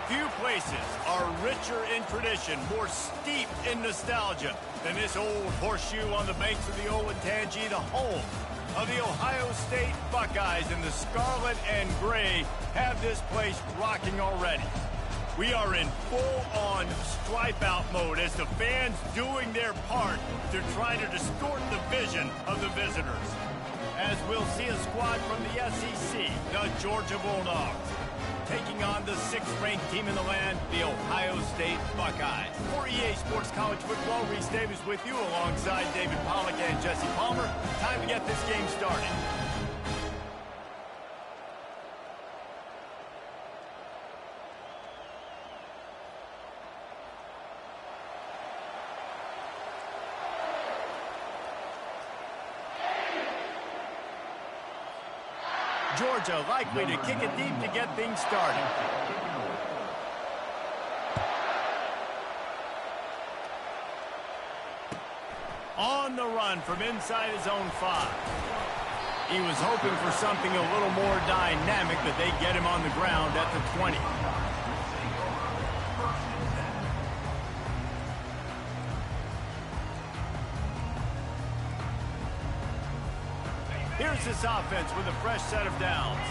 Few places are richer in tradition, more steeped in nostalgia than this old horseshoe on the banks of the Olentangy, the home of the Ohio State Buckeyes. And the scarlet and gray have this place rocking already. We are in full-on stripe-out mode as the fans doing their part to try to distort the vision of the visitors. As we'll see a squad from the SEC, the Georgia Bulldogs, taking on the 6th-ranked team in the land, the Ohio State Buckeyes. For EA Sports College Football, Reese Davis with you alongside David Pollack and Jesse Palmer. Time to get this game started. Georgia likely to kick it deep to get things started. On the run from inside his own 5. He was hoping for something a little more dynamic, but they get him on the ground at the 20. Here's this offense with a fresh set of downs.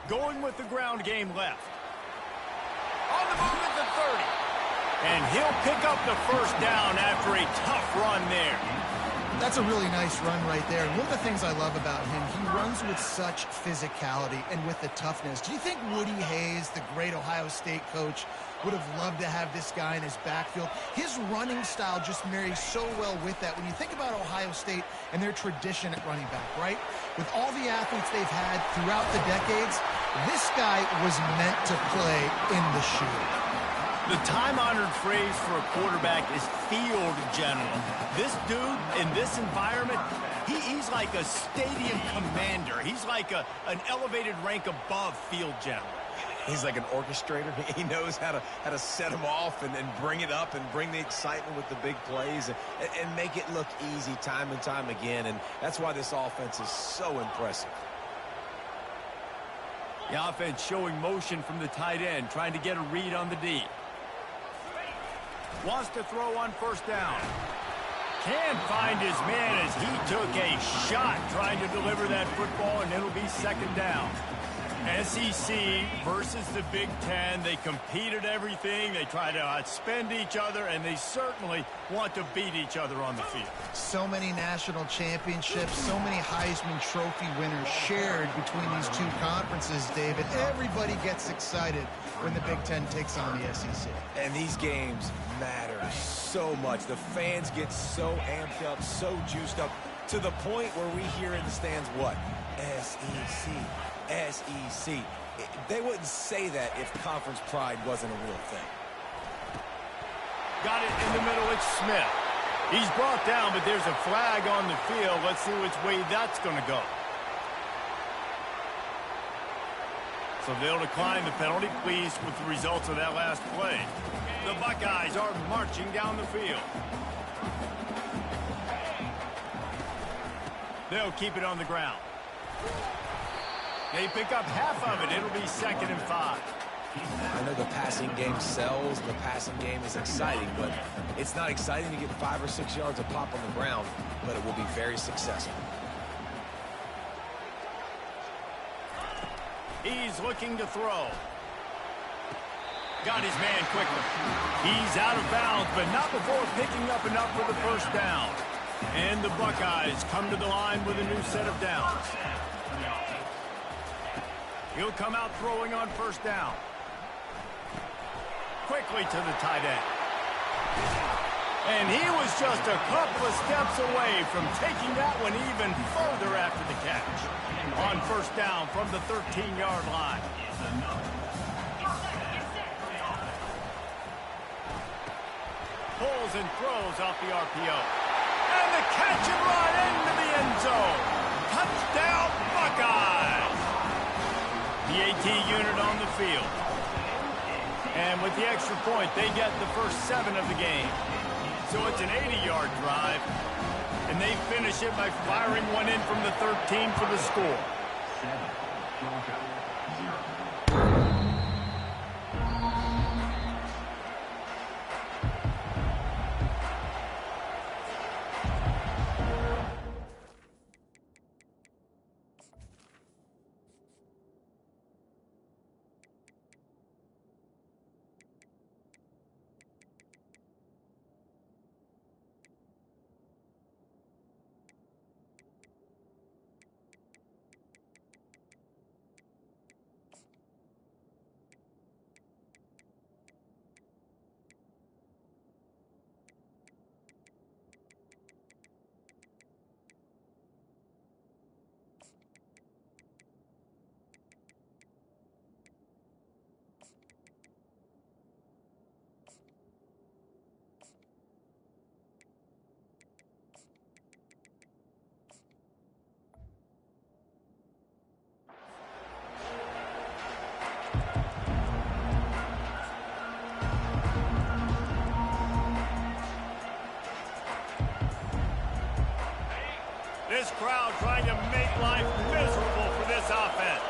Going with the ground game left. On the move at the 30. And he'll pick up the first down after a tough run there. That's a really nice run right there. And one of the things I love about him, he runs with such physicality and with the toughness. Do you think Woody Hayes, the great Ohio State coach, would have loved to have this guy in his backfield? His running style just marries so well with that. When you think about Ohio State and their tradition at running back, right? With all the athletes they've had throughout the decades, this guy was meant to play in the shoe. The time-honored phrase for a quarterback is field general. This dude, in this environment, he's like a stadium commander. He's like an elevated rank above field general. He's like an orchestrator. He knows how to set them off and then bring it up and bring the excitement with the big plays and make it look easy time and time again. And that's why this offense is so impressive. The offense showing motion from the tight end, trying to get a read on the D. Wants to throw on first down. Can't find his man as he took a shot trying to deliver that football, and it'll be second down. SEC versus the Big Ten. They compete at everything. They try to outspend each other, and they certainly want to beat each other on the field. So many national championships, so many Heisman Trophy winners shared between these two conferences, David. Everybody gets excited when the Big Ten takes on the SEC. And these games matter so much. The fans get so amped up, so juiced up, to the point where we hear in the stands, what? SEC. SEC. They wouldn't say that if conference pride wasn't a real thing. Got it in the middle. It's Smith. He's brought down, but there's a flag on the field. Let's see which way that's going to go. So they'll decline the penalty, pleased with the results of that last play. The Buckeyes are marching down the field. They'll keep it on the ground. They pick up half of it. It'll be 2nd and 5. I know the passing game sells. The passing game is exciting, but it's not exciting to get 5 or 6 yards of pop on the ground, but it will be very successful. He's looking to throw. Got his man quickly. He's out of bounds, but not before picking up enough for the first down. And the Buckeyes come to the line with a new set of downs. He'll come out throwing on first down. Quickly to the tight end. And he was just a couple of steps away from taking that one even further after the catch. On first down from the 13-yard line. Pulls and throws off the RPO. And the catch and run into the end zone. Touchdown, Buckeyes! The AT unit on the field. And with the extra point, they get the first 7 of the game. So it's an 80-yard drive. And they finish it by firing one in from the 13 for the score. This crowd trying to make life miserable for this offense.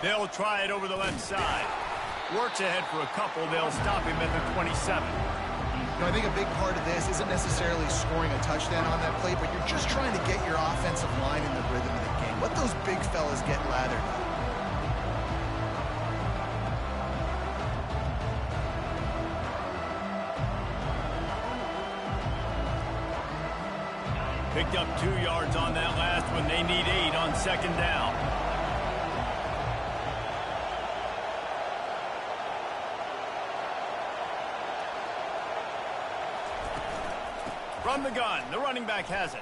They'll try it over the left side. Works ahead for a couple. They'll stop him at the 27. I think a big part of this isn't necessarily scoring a touchdown on that play, but you're just trying to get your offensive line in the rhythm of the game. Let those big fellas get lathered up. Picked up 2 yards on that last one. They need 8 on second down. From the gun, the running back has it.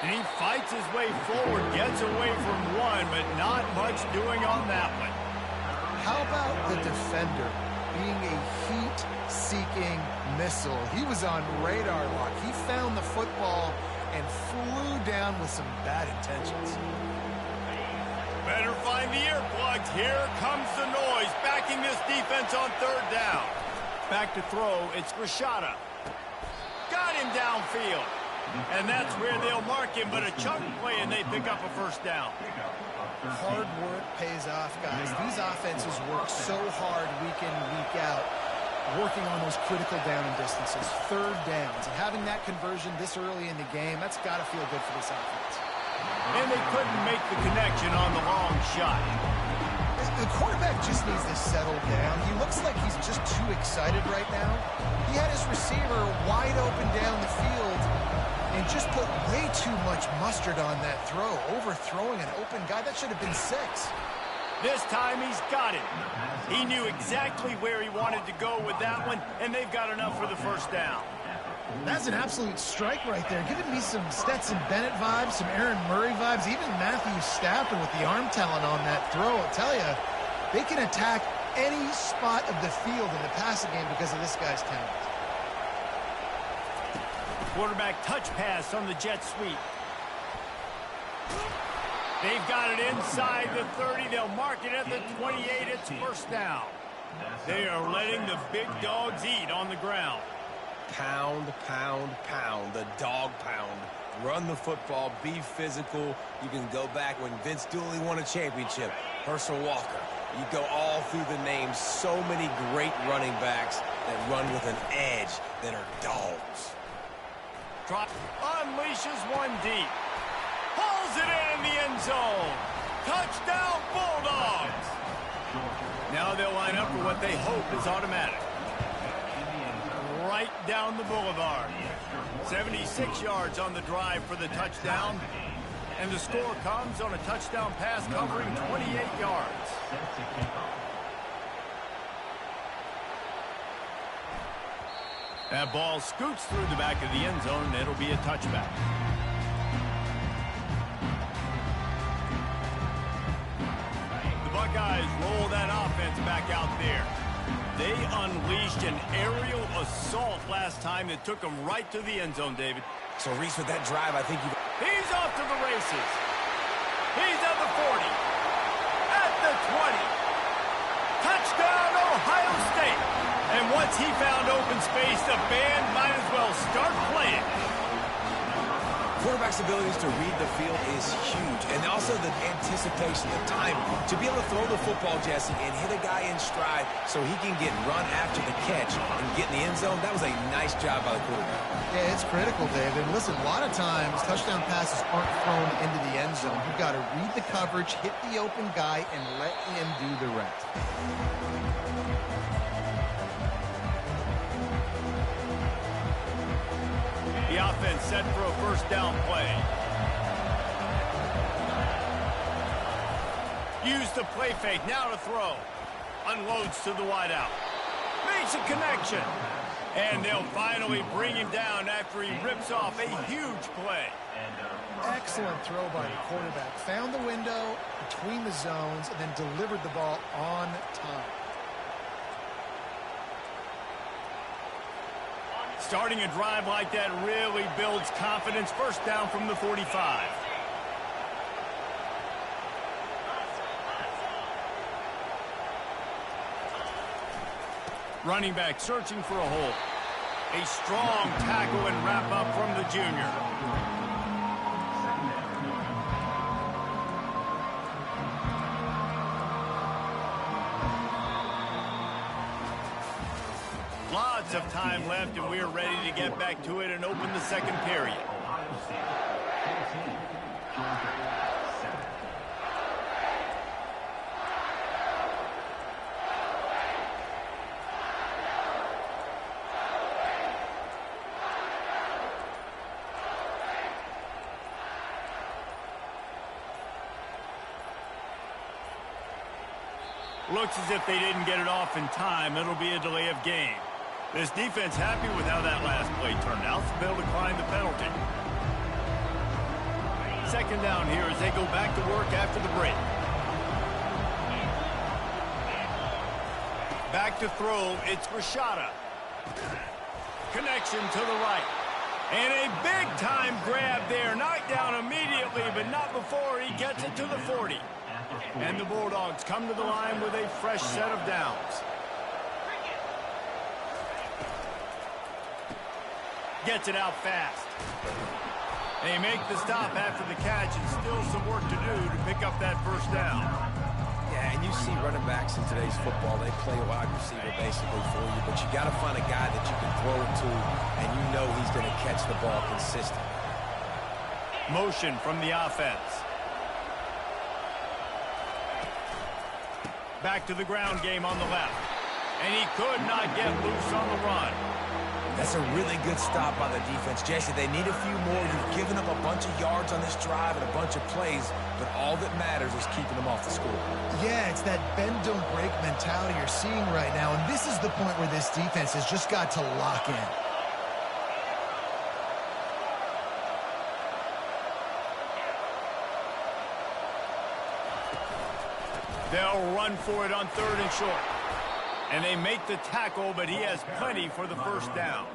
And he fights his way forward, gets away from one, but not much doing on that one. How about the defender being a heat-seeking missile? He was on radar lock. He found the football and flew down with some bad intentions. Better find the earplugs. Here comes the noise, backing this defense on third down. Back to throw, it's Rashada. Got him downfield. And that's where they'll mark him, but a chunk play and they pick up a first down. Hard work pays off, guys. These offenses work so hard week in and week out, working on those critical down and distances, third downs. And having that conversion this early in the game, that's got to feel good for this offense. And they couldn't make the connection on the long shot. The quarterback just needs to settle down. He looks like he's just too excited right now. He had his receiver wide open down the field and just put way too much mustard on that throw, overthrowing an open guy. That should have been 6. This time he's got it. He knew exactly where he wanted to go with that one, and they've got enough for the first down. That's an absolute strike right there, giving me some Stetson Bennett vibes, some Aaron Murray vibes, even Matthew Stafford with the arm talent on that throw. I'll tell you, they can attack any spot of the field in the passing game because of this guy's talent. Quarterback touch pass on the jet sweep. They've got it inside the 30. They'll mark it at the 28. It's first down. They are letting the big dogs eat on the ground. Pound, pound, pound, the dog pound. Run the football, be physical. You can go back when Vince Dooley won a championship, Herschel Walker. You go all through the names. So many great running backs that run with an edge that are dogs. Unleashes one deep. Pulls it in the end zone. Touchdown, Bulldogs. Now they'll line up for what they hope is automatic. Right down the boulevard. 76 yards on the drive for the touchdown. And the score comes on a touchdown pass covering 28 yards. That ball scoots through the back of the end zone, and it'll be a touchback. The Buckeyes roll that offense back out there. They unleashed an aerial assault last time that took them right to the end zone, David. So, Reese, with that drive, I think you... He's off to the races. He's at the 40. At the 20. Touchdown, Ohio State. And once he found open space, the band might as well start playing. Quarterback's abilities to read the field is huge, and also the anticipation, the timing. To be able to throw the football, Jesse, and hit a guy in stride so he can get run after the catch and get in the end zone, that was a nice job by the quarterback. Yeah, it's critical, David. Listen, a lot of times touchdown passes aren't thrown into the end zone. You've got to read the coverage, hit the open guy, and let him do the rest. The offense set for a first down play. Use the play fake, now to throw. Unloads to the wideout. Makes a connection. And they'll finally bring him down after he rips off a huge play. Excellent throw by the quarterback. Found the window between the zones and then delivered the ball on time. Starting a drive like that really builds confidence. First down from the 45. Running back searching for a hole. A strong tackle and wrap up from the junior. Lots of time left, and we are ready to get back to it and open the second period. Looks as if they didn't get it off in time. It'll be a delay of game. This defense happy with how that last play turned out, so they'll decline the penalty. Second down here as they go back to work after the break. Back to throw, it's Rashada. Connection to the right. And a big-time grab there. Knocked down immediately, but not before he gets it to the 40. And the Bulldogs come to the line with a fresh set of downs. Gets it out fast. They make the stop after the catch, and still some work to do to pick up that first down. Yeah, and you see running backs in today's football, they play a wide receiver basically for you, but you got to find a guy that you can throw it to, and you know he's going to catch the ball consistently. Motion from the offense. Back to the ground game on the left. And he could not get loose on the run. That's a really good stop by the defense. Jesse, they need a few more. You've given up a bunch of yards on this drive and a bunch of plays, but all that matters is keeping them off the score. Yeah, it's that bend, don't break mentality you're seeing right now, and this is the point where this defense has just got to lock in. They'll run for it on third and short. And they make the tackle, but he has plenty for the first down.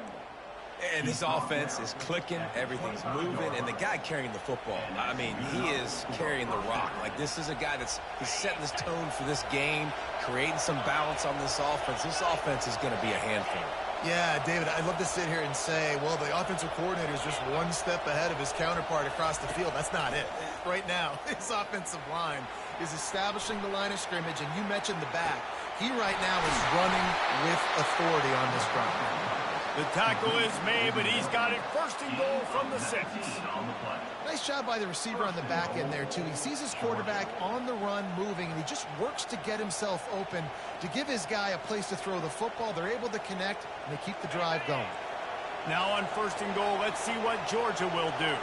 And this offense is clicking, everything's moving, and the guy carrying the football, I mean, he is carrying the rock. Like, this is a guy he's setting this tone for this game, creating some balance on this offense. This offense is going to be a handful. Yeah, David, I'd love to sit here and say, well, the offensive coordinator is just one step ahead of his counterpart across the field. That's not it. Right now, his offensive line is establishing the line of scrimmage, and you mentioned the back. He right now is running with authority on this drive. The tackle is made, but he's got it first and goal from the 6. Nice job by the receiver on the back end there, too. He sees his quarterback on the run moving, and he just works to get himself open to give his guy a place to throw the football. They're able to connect, and they keep the drive going. Now on first and goal, let's see what Georgia will do.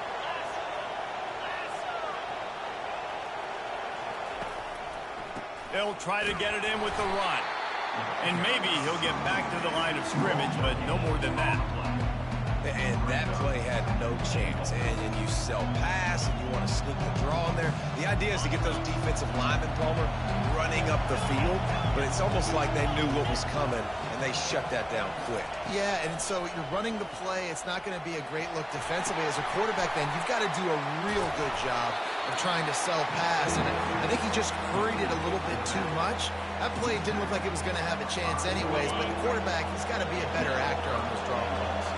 They'll try to get it in with the run. And maybe he'll get back to the line of scrimmage, but no more than that. And that play had no chance. And you sell pass, and you want to sneak the draw in there. The idea is to get those defensive linemen, Palmer, running up the field. But it's almost like they knew what was coming, and they shut that down quick. Yeah, and so you're running the play. It's not going to be a great look defensively. As a quarterback, then, you've got to do a real good job of trying to sell pass. And I think he just hurried it a little bit too much. That play didn't look like it was going to have a chance anyways, but the quarterback, he's got to be a better actor on those draw plays.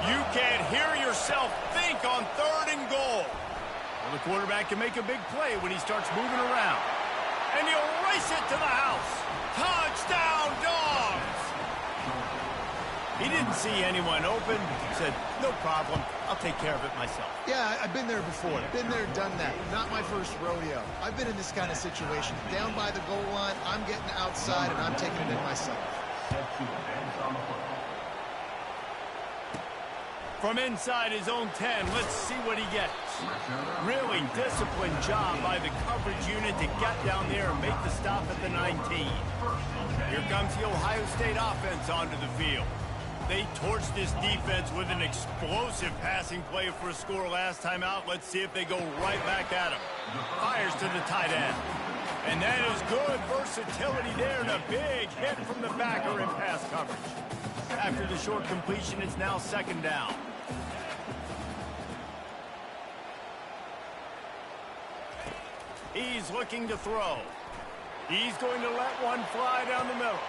You can't hear yourself think dink on 3rd and goal. Well, the quarterback can make a big play when he starts moving around. And he'll race it to the house. Touchdown, Dogs! He didn't see anyone open. He said, no problem. I'll take care of it myself. Yeah, I've been there before. Been there, done that. Not my first rodeo. I've been in this kind of situation. Down by the goal line, I'm getting outside, and I'm taking it in myself. From inside his own 10, let's see what he gets. Really disciplined job by the coverage unit to get down there and make the stop at the 19. Here comes the Ohio State offense onto the field. They torched this defense with an explosive passing play for a score last time out. Let's see if they go right back at him. Fires to the tight end. And that is good versatility there and a big hit from the backer in pass coverage. After the short completion, it's now 2nd down. He's looking to throw. He's going to let one fly down the middle.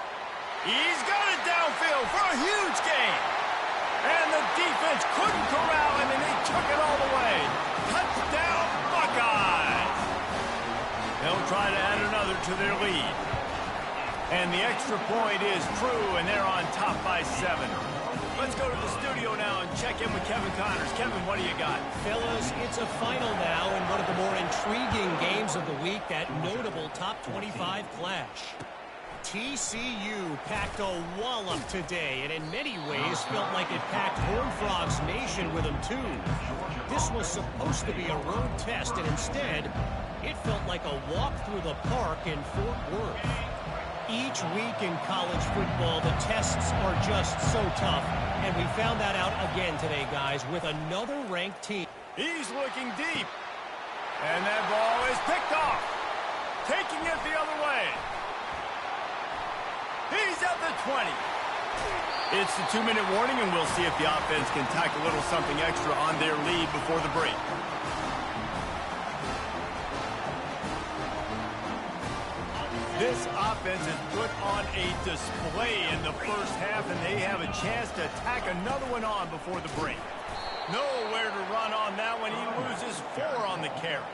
He's got it downfield for a huge gain. And the defense couldn't corral him, and they took it all the way. Touchdown, Buckeyes! They'll try to add another to their lead. And the extra point is true, and they're on top by 7. Let's go to the studio now and check in with Kevin Connors. Kevin, what do you got? Fellas, it's a final now in one of the more intriguing games of the week, that notable top 25 clash. TCU packed a wallop today, and in many ways felt like it packed Horned Frogs Nation with them too. This was supposed to be a road test, and instead, it felt like a walk through the park in Fort Worth. Each week in college football, the tests are just so tough, and we found that out again today, guys, with another ranked team. He's looking deep, and that ball is picked off, taking it the other way. He's at the 20. It's the 2-minute warning, and we'll see if the offense can tack a little something extra on their lead before the break. This offense has put on a display in the first half, and they have a chance to tack another one on before the break. Nowhere to run on that one. He loses 4 on the carry.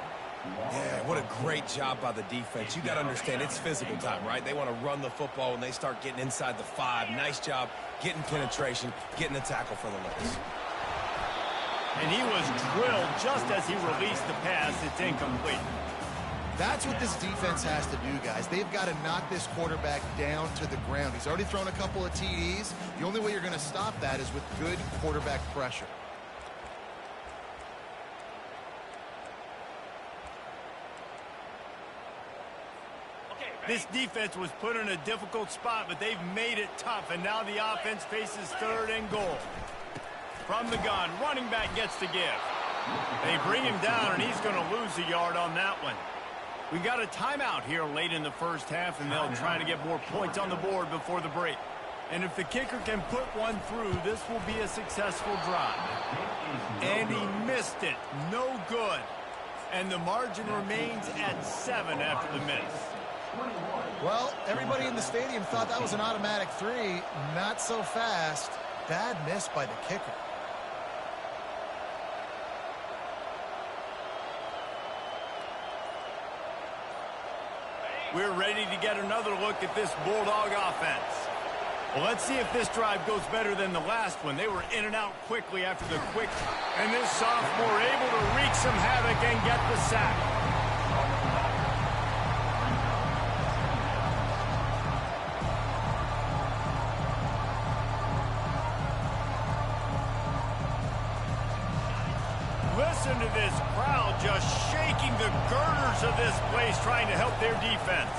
Yeah, what a great job by the defense. You got to understand, it's physical time, right? They want to run the football when they start getting inside the 5. Nice job getting penetration, getting the tackle for the loss. And he was drilled just as he released the pass. It's incomplete. That's what this defense has to do, guys. They've got to knock this quarterback down to the ground. He's already thrown a couple of TDs. The only way you're going to stop that is with good quarterback pressure. This defense was put in a difficult spot, but they've made it tough, and now the offense faces 3rd and goal. From the gun, running back gets to give. They bring him down, and he's going to lose a yard on that one. We've got a timeout here late in the first half, and they'll try to get more points on the board before the break. And if the kicker can put one through, this will be a successful drive. And he missed it. No good. And the margin remains at 7 after the miss. Well, everybody in the stadium thought that was an automatic 3. Not so fast. Bad miss by the kicker. We're ready to get another look at this Bulldog offense. Well, let's see if this drive goes better than the last one. They were in and out quickly after the quick. And this sophomore able to wreak some havoc and get the sack. Listen to this crowd just shaking the girders of this place, trying to help their defense.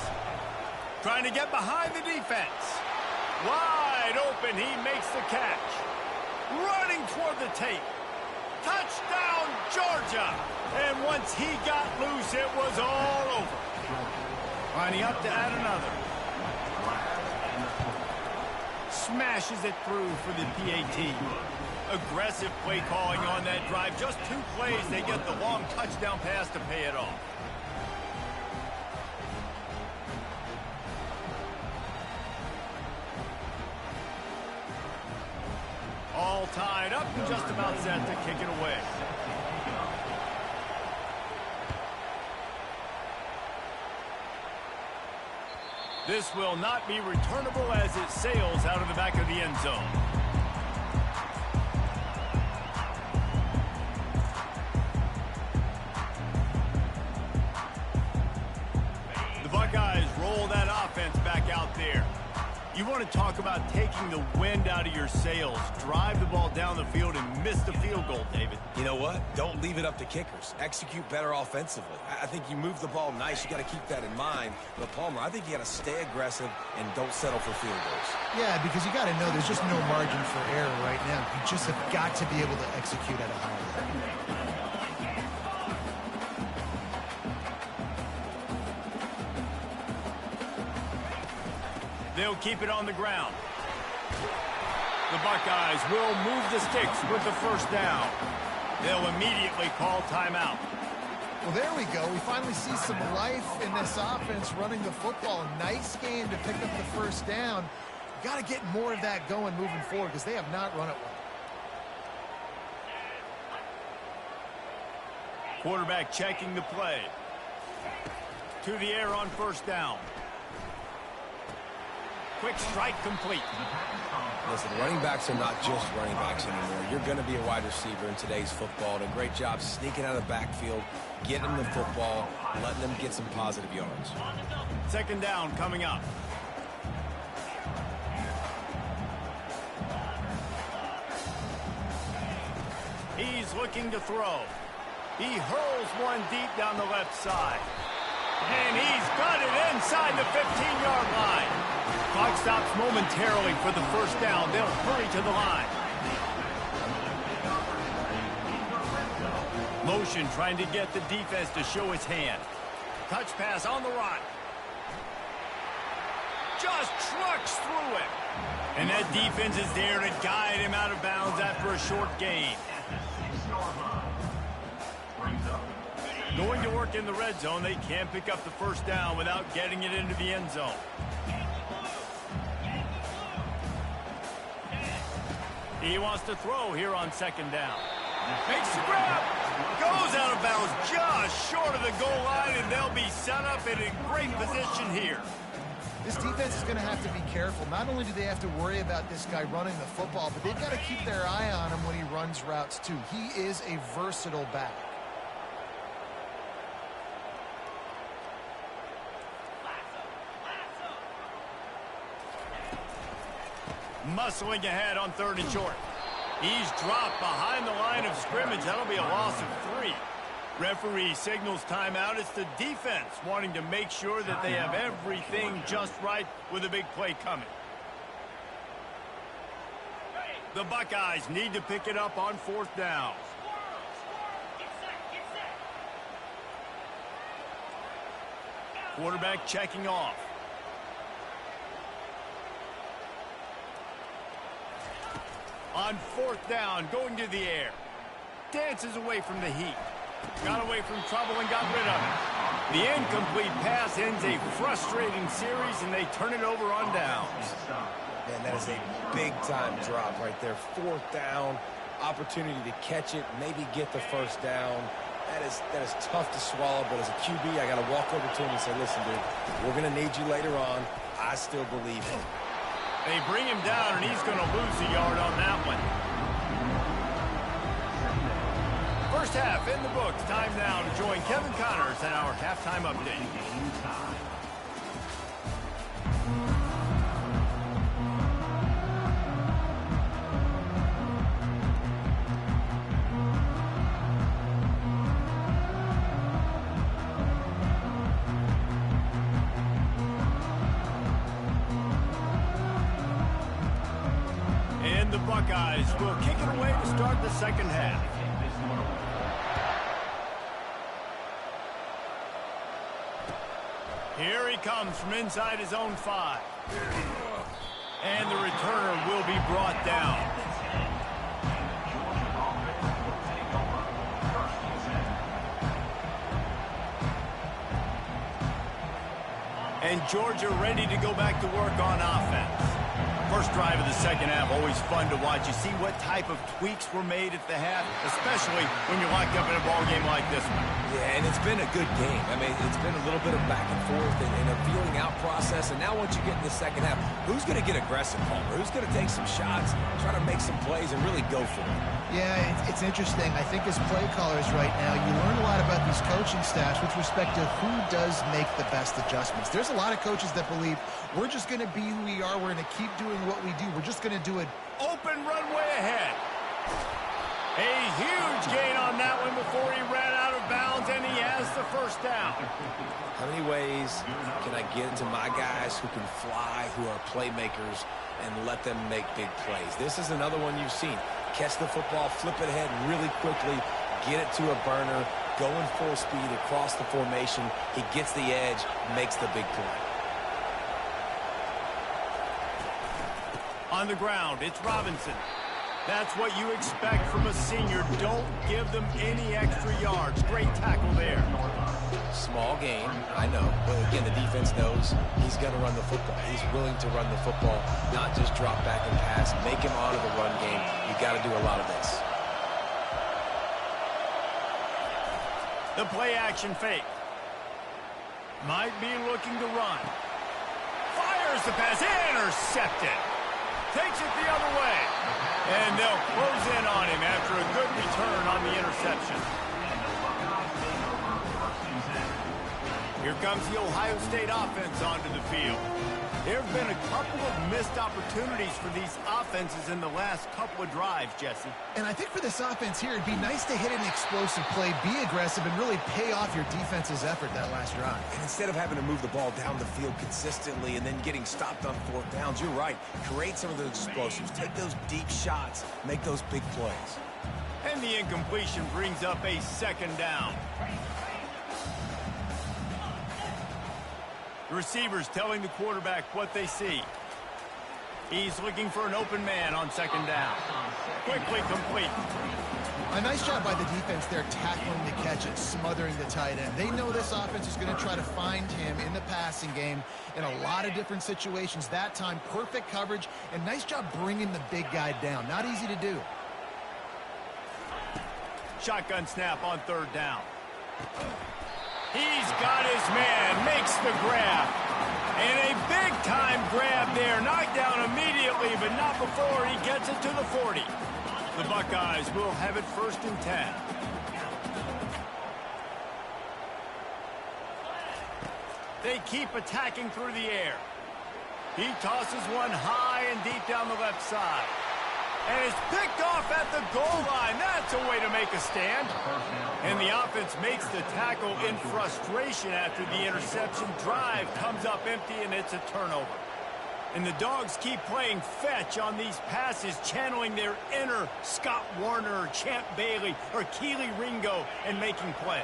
Trying to get behind the defense. Wide open, he makes the catch. Running toward the tape. Touchdown, Georgia. And once he got loose, it was all over. Lining up to add another. Smashes it through for the PAT. Aggressive play calling on that drive. Just 2 plays, they get the long touchdown pass to pay it off. All tied up and just about set to kick it away. This will not be returnable as it sails out of the back of the end zone. The Buckeyes roll that offense back out there. You want to talk about taking the wind out of your sails. Drive the ball down the field and miss the field goal, David. You know what? Don't leave it up to kickers. Execute better offensively. I think you move the ball nice. You got to keep that in mind. But, Palmer, I think you got to stay aggressive and don't settle for field goals. Yeah, because you got to know there's just no margin for error right now. You just have got to be able to execute at a high level. They'll keep it on the ground. The Buckeyes will move the sticks with the first down. They'll immediately call timeout. Well, there we go. We finally see some life in this offense running the football. Nice game to pick up the first down. Got to get more of that going moving forward because they have not run it well. Quarterback checking the play. To the air on first down. Quick strike complete. Listen, running backs are not just running backs anymore. You're going to be a wide receiver in today's football. And a great job sneaking out of the backfield, getting them the football, letting them get some positive yards. Second down coming up. He's looking to throw. He hurls one deep down the left side. And he's got it inside the 15-yard line. Clock stops momentarily for the first down. They'll hurry to the line. Motion trying to get the defense to show his hand. Touch pass on the run. Just trucks through it. And that defense is there to guide him out of bounds after a short gain. Going to work in the red zone. They can't pick up the first down without getting it into the end zone. He wants to throw here on second down. Makes the grab. Goes out of bounds just short of the goal line, and they'll be set up in a great position here. This defense is going to have to be careful. Not only do they have to worry about this guy running the football, but they've got to keep their eye on him when he runs routes too. He is a versatile back. Muscling ahead on third and short. He's dropped behind the line of scrimmage. That'll be a loss of 3. Referee signals timeout. It's the defense wanting to make sure that they have everything just right with a big play coming. The Buckeyes need to pick it up on fourth down. Quarterback checking off. On fourth down, going to the air. Dances away from the heat. Got away from trouble and got rid of it. The incomplete pass ends a frustrating series, and they turn it over on downs. Man, that is a big-time drop right there. Fourth down, opportunity to catch it, maybe get the first down. That is tough to swallow, but as a QB, I got to walk over to him and say, listen, dude, we're going to need you later on. I still believe him. They bring him down, and he's going to lose a yard on that one. First half in the books. Time now to join Kevin Connors in our halftime update. And the Buckeyes will kick it away to start the second half. Here he comes from inside his own 5. And the returner will be brought down. And Georgia ready to go back to work on offense. First drive of the second half, always fun to watch. You see what type of tweaks were made at the half, especially when you're locked up in a ball game like this one. Yeah, and it's been a good game. I mean, it's been a little bit of back and forth and a feeling out process. And now once you get in the second half, who's going to get aggressive, Palmer? Who's going to take some shots, try to make some plays, and really go for it? Yeah, it's interesting. I think as play callers right now, you learn a lot about these coaching staffs with respect to who does make the best adjustments. There's a lot of coaches that believe we're just going to be who we are. We're going to keep doing what we do. We're just going to do it. Open runway ahead. A huge gain on that one before he ran out of bounds, and he has the first down. How many ways can I get to my guys who can fly, who are playmakers, and let them make big plays? This is another one you've seen. Catch the football, flip it ahead really quickly, get it to a burner, going full speed across the formation. He gets the edge, makes the big play. On the ground, it's Robinson. That's what you expect from a senior. Don't give them any extra yards. Great tackle there. Small gain, I know. But again, the defense knows he's going to run the football. He's willing to run the football, not just drop back and pass. Make him honor the run game. You got to do a lot of this. The play action fake. Might be looking to run. Fires the pass. Intercepted. Takes it the other way. And they'll close in on him after a good return on the interception. Here comes the Ohio State offense onto the field. There have been a couple of missed opportunities for these offenses in the last couple of drives, Jesse. And I think for this offense here, it'd be nice to hit an explosive play, be aggressive, and really pay off your defense's effort that last drive. And instead of having to move the ball down the field consistently and then getting stopped on fourth downs, you're right. Create some of those explosives. Take those deep shots. Make those big plays. And the incompletion brings up a second down. The receivers telling the quarterback what they see. He's looking for an open man on second down. Quickly complete. A nice job by the defense there, tackling the catch and smothering the tight end. They know this offense is going to try to find him in the passing game in a lot of different situations. That time, perfect coverage, and nice job bringing the big guy down. Not easy to do. Shotgun snap on third down. He's got his man, makes the grab. And a big-time grab there. Knocked down immediately, but not before he gets it to the 40. The Buckeyes will have it 1st and 10. They keep attacking through the air. He tosses one high and deep down the left side. And it's picked off at the goal line. That's a way to make a stand. And the offense makes the tackle in frustration after the interception. Drive comes up empty, and it's a turnover. And the Dogs keep playing fetch on these passes, channeling their inner Scott Warner or Champ Bailey or Keely Ringo and making plays.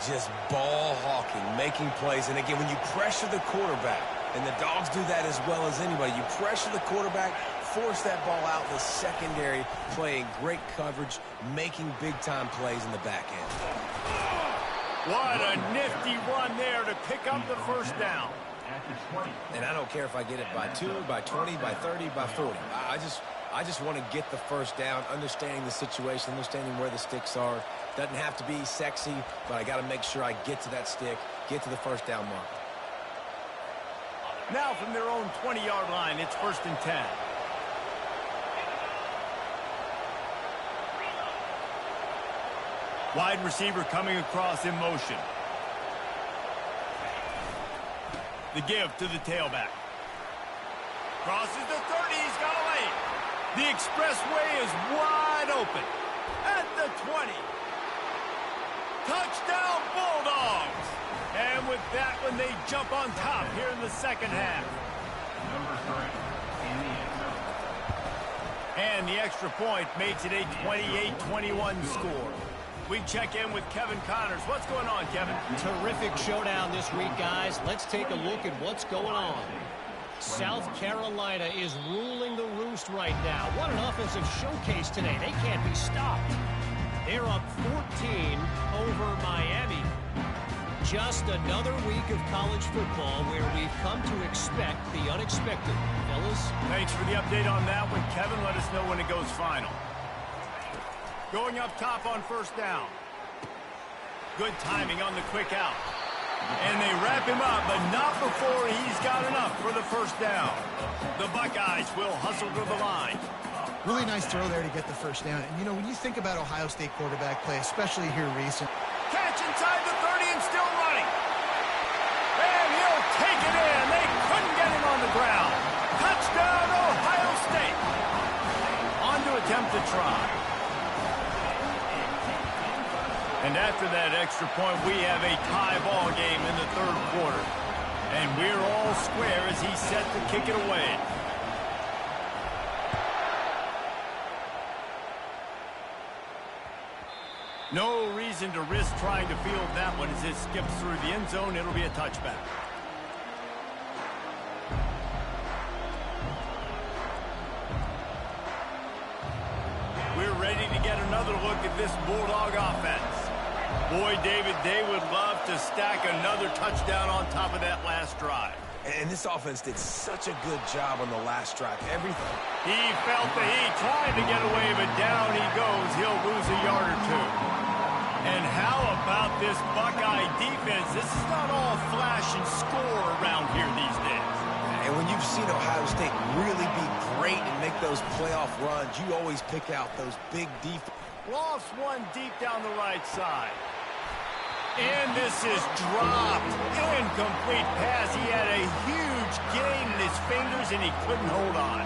Just ball hawking, making plays. And again, when you pressure the quarterback, and the Dogs do that as well as anybody, you pressure the quarterback, force that ball out in the secondary, playing great coverage, making big-time plays in the back end. What a nifty run there to pick up the first down. And I don't care if I get it by 2, by 20, by 30, by 40. I just want to get the first down, understanding the situation, understanding where the sticks are. Doesn't have to be sexy, but I got to make sure I get to that stick, get to the first down mark. Now from their own 20-yard line, it's 1st and 10. Wide receiver coming across in motion. The give to the tailback. Crosses the 30, he's got a lane. The expressway is wide open. At the 20. Touchdown Bulldogs. And with that one, they jump on top here in the second half. And the extra point makes it a 28-21 score. We check in with Kevin Connors. What's going on, Kevin? Terrific showdown this week, guys. Let's take a look at what's going on. South Carolina is ruling the roost right now. What an offensive showcase today. They can't be stopped. They're up 14 over Miami. Just another week of college football where we've come to expect the unexpected. Fellas? Thanks for the update on that one, Kevin. Let us know when it goes final. Going up top on first down. Good timing on the quick out. And they wrap him up, but not before he's got enough for the first down. The Buckeyes will hustle to the line. Really nice throw there to get the first down. And, you know, when you think about Ohio State quarterback play, especially here recent. Catch inside the 30 and still running. And he'll take it in. They couldn't get him on the ground. Touchdown, Ohio State. On to attempt to try. And after that extra point, we have a tie ball game in the third quarter. And we're all square as he's set to kick it away. No reason to risk trying to field that one as it skips through the end zone. It'll be a touchback. We're ready to get another look at this Bulldog offense. Boy, David, they would love to stack another touchdown on top of that last drive. And this offense did such a good job on the last drive. Everything. He felt the heat, trying to get away, but down he goes. He'll lose a yard or two. And how about this Buckeye defense? This is not all flash and score around here these days. And when you've seen Ohio State really be great and make those playoff runs, you always pick out those big defense. Lost one deep down the right side. And this is dropped. Incomplete pass. He had a huge gain in his fingers, and he couldn't hold on.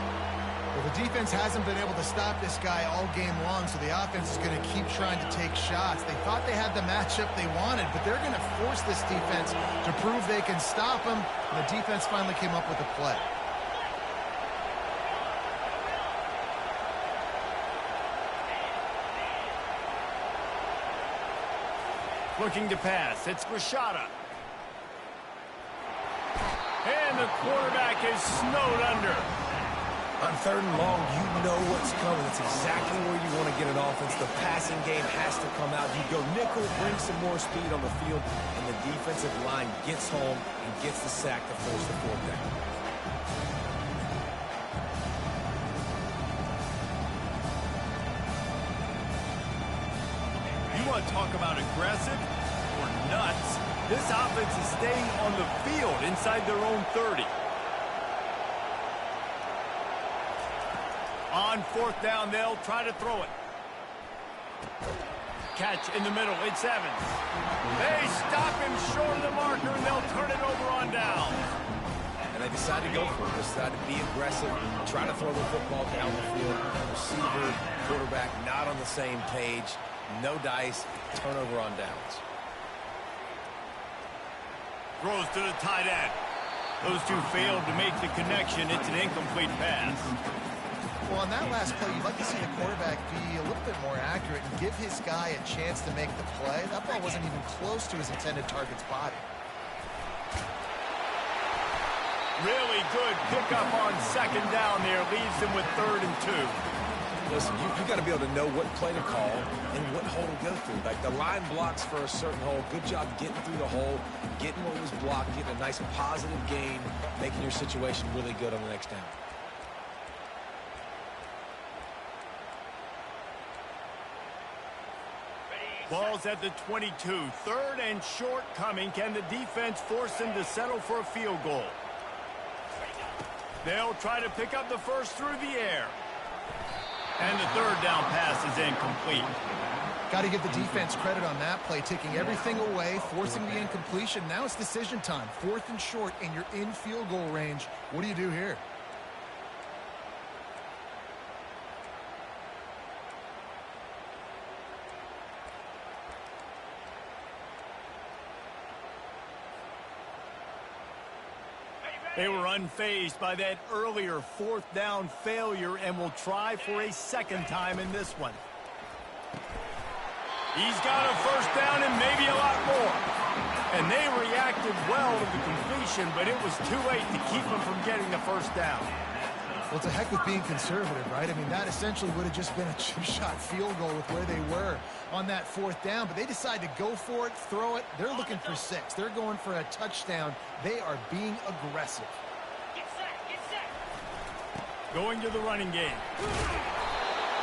Well, the defense hasn't been able to stop this guy all game long, so the offense is going to keep trying to take shots. They thought they had the matchup they wanted, but they're going to force this defense to prove they can stop him. And the defense finally came up with a play. Looking to pass. It's Rashada. And the quarterback is snowed under. On third and long, you know what's coming. It's exactly where you want to get an offense. The passing game has to come out. You go nickel, bring some more speed on the field, and the defensive line gets home and gets the sack to force the fourth down. You want to talk about aggressive or nuts? This offense is staying on the field inside their own 30. On fourth down, they'll try to throw it. Catch in the middle. It's Evans. They stop him short of the marker, and they'll turn it over on down. And they decide to go for it. They decide to be aggressive, try to throw the football down the field. Receiver, quarterback not on the same page. No dice. Turnover on downs. Throws to the tight end. Those two failed to make the connection. It's an incomplete pass. Well, on that last play, you'd like to see the quarterback be a little bit more accurate and give his guy a chance to make the play. That ball wasn't even close to his intended target's body. Really good pickup on second down there. Leaves them with 3rd and 2. Listen, you got to be able to know what play to call and what hole to go through. Like the line blocks for a certain hole. Good job getting through the hole, getting what was blocked, getting a nice positive gain, making your situation really good on the next down. Ball's at the 22. 3rd and short coming. Can the defense force them to settle for a field goal? They'll try to pick up the first through the air. And the 3rd down pass is incomplete. Got to give the defense credit on that play, taking everything away, forcing the incompletion. Now it's decision time. 4th and short, and you're in field goal range. What do you do here? They were unfazed by that earlier 4th down failure and will try for a second time in this one. He's got a first down and maybe a lot more. And they reacted well to the completion, but it was too late to keep them from getting the first down. Well, it's a heck with being conservative, right? I mean, that essentially would have just been a two-shot field goal with where they were on that 4th down. But they decide to go for it, throw it. They're looking for 6. They're going for a touchdown. They are being aggressive. Going to the running game.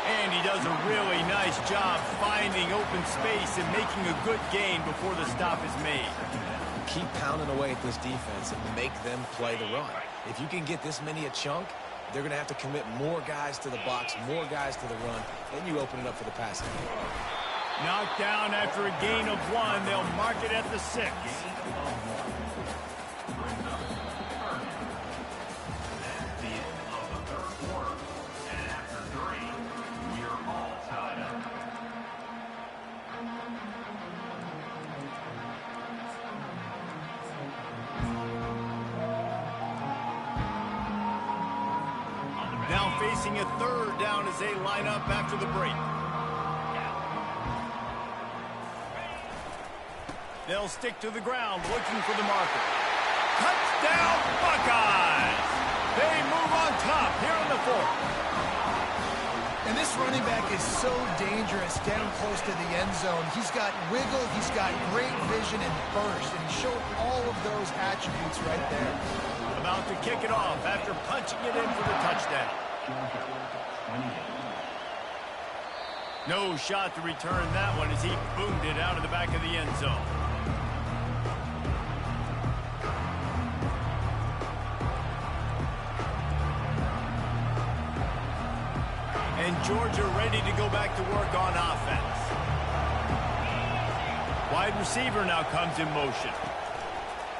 And he does a really nice job finding open space and making a good gain before the stop is made. Keep pounding away at this defense and make them play the run. If you can get this many a chunk, they're going to have to commit more guys to the box, more guys to the run, then you open it up for the passing game. Knocked down after a gain of 1. They'll mark it at the 6. Now facing a 3rd down as they line up after the break. They'll stick to the ground looking for the marker. Touchdown Buckeyes! They move on top here in the 4th. And this running back is so dangerous down close to the end zone. He's got wiggle, he's got great vision and burst, and he showed all of those attributes right there. About to kick it off after punching it in for the touchdown. No shot to return that one as he boomed it out of the back of the end zone. And Georgia ready to go back to work on offense. Wide receiver now comes in motion.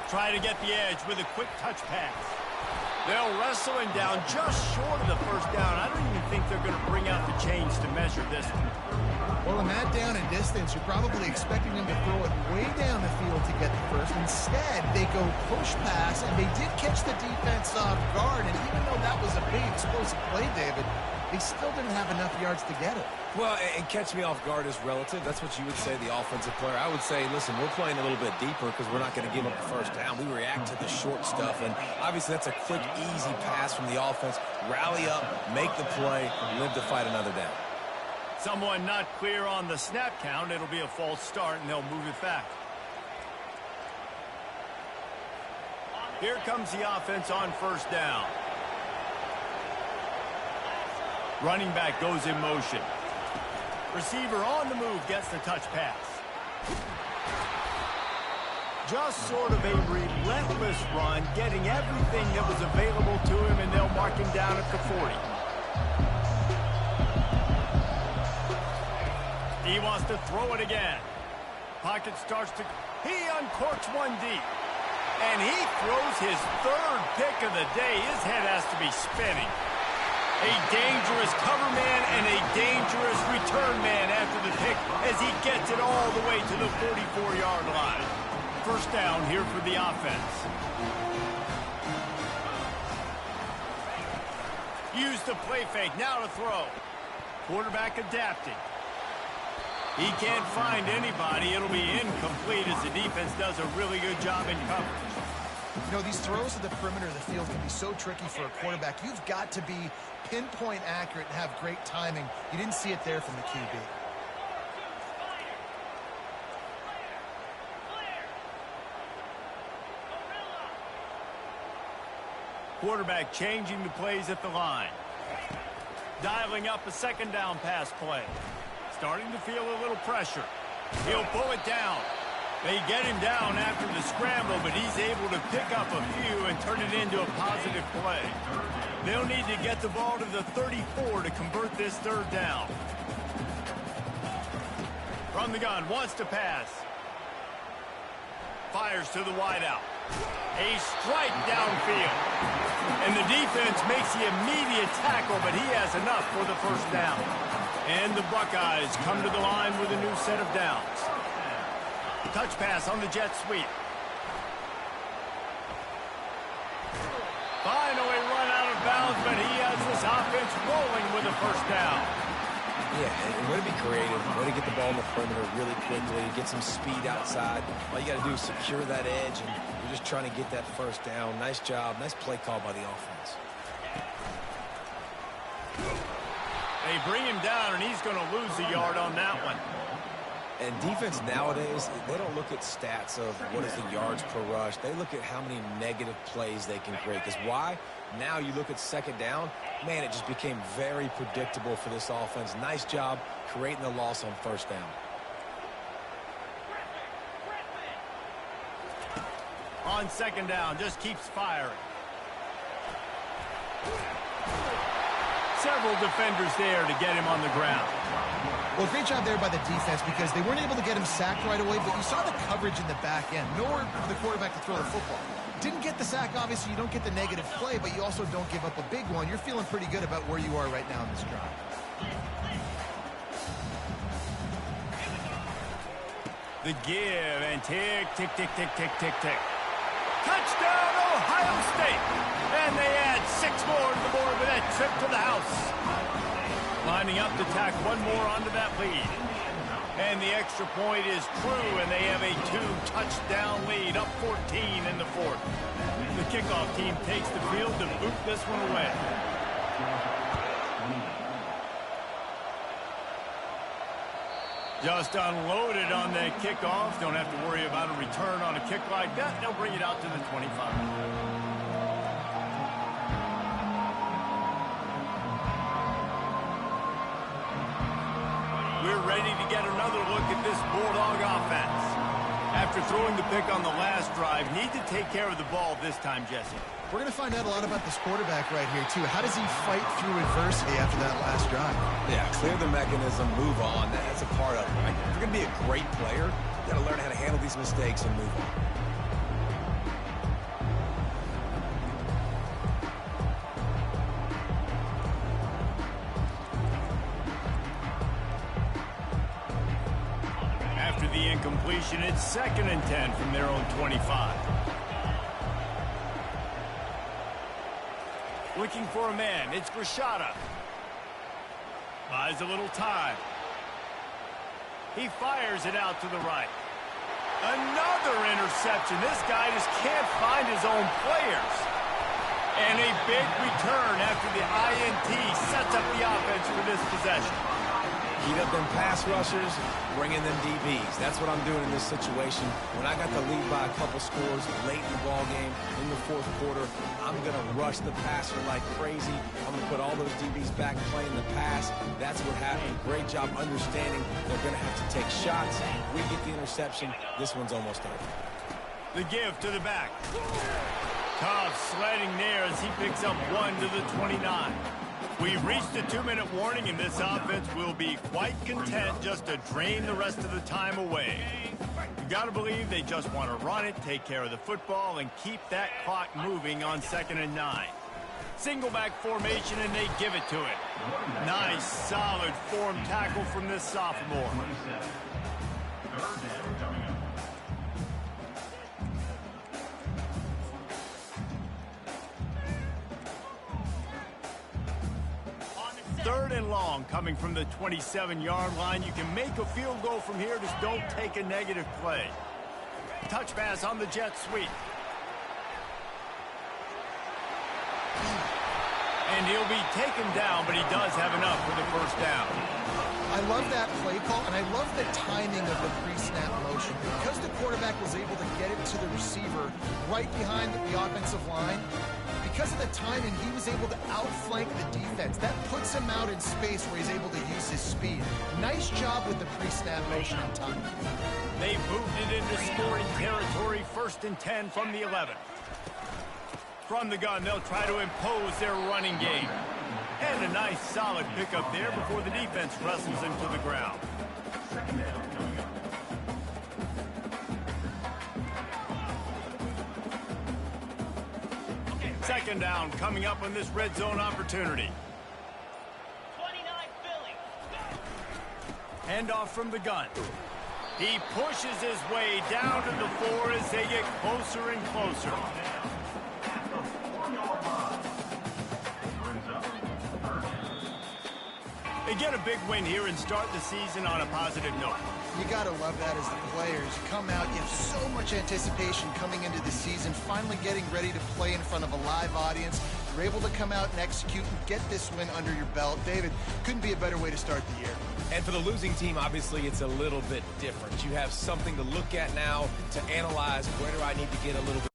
Try to get the edge with a quick touch pass. They'll wrestle him down just short of the 1st down. I don't even think they're going to bring out the chains to measure this one. Well, in that down and distance, you're probably expecting them to throw it way down the field to get the 1st. Instead, they go push pass, and they did catch the defense off guard. And even though that was a big explosive play, David, they still didn't have enough yards to get it. Well, and catch me off guard is relative. That's what you would say, the offensive player. I would say, listen, we're playing a little bit deeper because we're not going to give up the 1st down. We react to the short stuff, and obviously that's a quick, easy pass from the offense. Rally up, make the play, live to fight another down. Someone not clear on the snap count. It'll be a false start, and they'll move it back. Here comes the offense on 1st down. Running back goes in motion. Receiver on the move gets the touch pass. Just sort of a relentless run, getting everything that was available to him, and they'll mark him down at the 40. He wants to throw it again. Pocket starts to... He uncorks one deep. And he throws his 3rd pick of the day. His head has to be spinning. A dangerous cover man and a dangerous return man after the pick as he gets it all the way to the 44-yard line. 1st down here for the offense. Use the play fake, now to throw. Quarterback adapting. He can't find anybody. It'll be incomplete as the defense does a really good job in coverage. You know, these throws to the perimeter of the field can be so tricky for a quarterback. You've got to be pinpoint accurate and have great timing. You didn't see it there from the QB. Quarterback changing the plays at the line. Dialing up a 2nd down pass play. Starting to feel a little pressure. He'll pull it down. They get him down after the scramble, but he's able to pick up a few and turn it into a positive play. They'll need to get the ball to the 34 to convert this 3rd down. From the gun, wants to pass. Fires to the wideout. A strike downfield. And the defense makes the immediate tackle, but he has enough for the 1st down. And the Buckeyes come to the line with a new set of downs. Touch pass on the jet sweep. Finally run out of bounds, but he has this offense rolling with a 1st down. Yeah, and way to be creative, way to get the ball in the perimeter really quickly, get some speed outside. All you got to do is secure that edge, and you're just trying to get that 1st down. Nice job, nice play call by the offense. They bring him down, and he's going to lose a yard on that one. And defense nowadays, they don't look at stats of what is the yards per rush. They look at how many negative plays they can create. Because why? Now you look at second down, man, it just became very predictable for this offense. Nice job creating the loss on first down. On second down, just keeps firing. Several defenders there to get him on the ground. Well, great job there by the defense because they weren't able to get him sacked right away, but you saw the coverage in the back end. Nowhere for the quarterback to throw the football. Didn't get the sack, obviously. You don't get the negative play, but you also don't give up a big one. You're feeling pretty good about where you are right now in this drive. The give and tick, tick, tick, tick, tick, tick, tick. Touchdown, Ohio State! And they add 6 more to the board with that trip to the house. Lining up to tack one more onto that lead. And the extra point is true, and they have a 2-touchdown lead, up 14 in the fourth. The kickoff team takes the field to boot this one away. Just unloaded on the kickoff. Don't have to worry about a return on a kick like that. They'll bring it out to the 25. We're ready to get another look at this Bulldog offense. After throwing the pick on the last drive, need to take care of the ball this time, Jesse. We're going to find out a lot about this quarterback right here, too. How does he fight through adversity after that last drive? Yeah, clear the mechanism, move on. That's a part of it, right? If you're going to be a great player, you got to learn how to handle these mistakes and move on. After the incompletion, it's 2nd and 10 from their own 25. Looking for a man, it's Grishada. Buys a little time. He fires it out to the right. Another interception. This guy just can't find his own players. And a big return after the INT sets up the offense for this possession. Heat up them pass rushers, bring in them DBs. That's what I'm doing in this situation. When I got the lead by a couple scores late in the ball game, in the fourth quarter, I'm going to rush the passer like crazy. I'm going to put all those DBs back playing the pass. That's what happened. Great job understanding they're going to have to take shots. We get the interception. This one's almost over. The give to the back. Tough sledding there as he picks up 1 to the 29. We've reached the 2-minute warning, and this offense will be quite content just to drain the rest of the time away. You got to believe they just want to run it, take care of the football, and keep that clock moving on 2nd and 9. Single back formation, and they give it to it. Nice, solid form tackle from this sophomore. Third and long coming from the 27-yard line. You can make a field goal from here. Just don't take a negative play. Touch pass on the jet sweep. And he'll be taken down, but he does have enough for the first down. I love that play call, and I love the timing of the pre-snap motion. Because the quarterback was able to get it to the receiver right behind the offensive line, because of the timing, he was able to outflank the defense. That puts him out in space where he's able to use his speed. Nice job with the pre-snap motion and timing. They moved it into scoring territory, 1st and 10 from the 11. From the gun, they'll try to impose their running game. And a nice solid pickup there before the defense wrestles him to the ground. Second down coming up on this red zone opportunity. 29 Philly. Handoff from the gun. He pushes his way down to the 4 as they get closer and closer. They get a big win here and start the season on a positive note. You got to love that as the players come out. You have so much anticipation coming into the season, finally getting ready to play in front of a live audience, You're able to come out and execute and get this win under your belt. David, couldn't be a better way to start the year. And for the losing team, obviously, it's a little bit different. You have something to look at now to analyze. Where do I need to get a little bit